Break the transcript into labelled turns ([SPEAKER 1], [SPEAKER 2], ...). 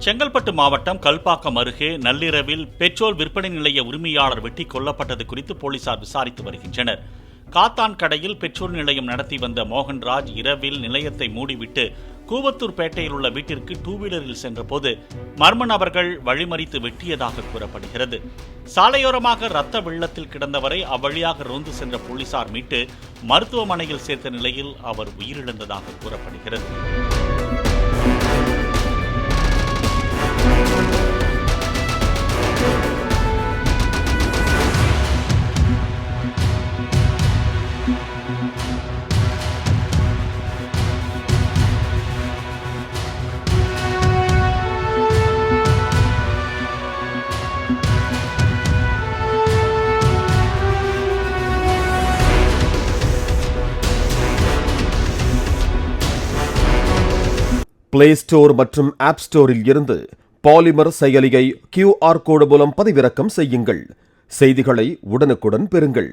[SPEAKER 1] செங்கல்பட்டு மாவட்டம் கல்பாக்கம் அருகே நள்ளிரவில் பெட்ரோல் விற்பனை நிலைய உரிமையாளர் வெட்டி கொல்லப்பட்டது குறித்து போலீசார் விசாரித்து வருகின்றனர். காத்தான் கடையில் பெட்ரோல் நிலையம் நடத்தி வந்த மோகன்ராஜ் இரவில் நிலையத்தை மூடிவிட்டு கூவத்தூர் பேட்டையில் உள்ள வீட்டிற்கு டூவீலரில் சென்றபோது மர்ம நபர்கள் வழிமறித்து வெட்டியதாக கூறப்படுகிறது. சாலையோரமாக ரத்த வெள்ளத்தில் கிடந்தவரை அவ்வழியாக ரோந்து சென்ற போலீசார் மீட்டு மருத்துவமனையில் சேர்த்த நிலையில் அவர் உயிரிழந்ததாக கூறப்படுகிறது.
[SPEAKER 2] பிளே ஸ்டோர் மற்றும் ஆப் ஸ்டோரில் இருந்து பாலிமர் செயலியை QR கோடு மூலம் பதிவிறக்கம் செய்யுங்கள். செய்திகளை உடனுக்குடன் பெறுங்கள்.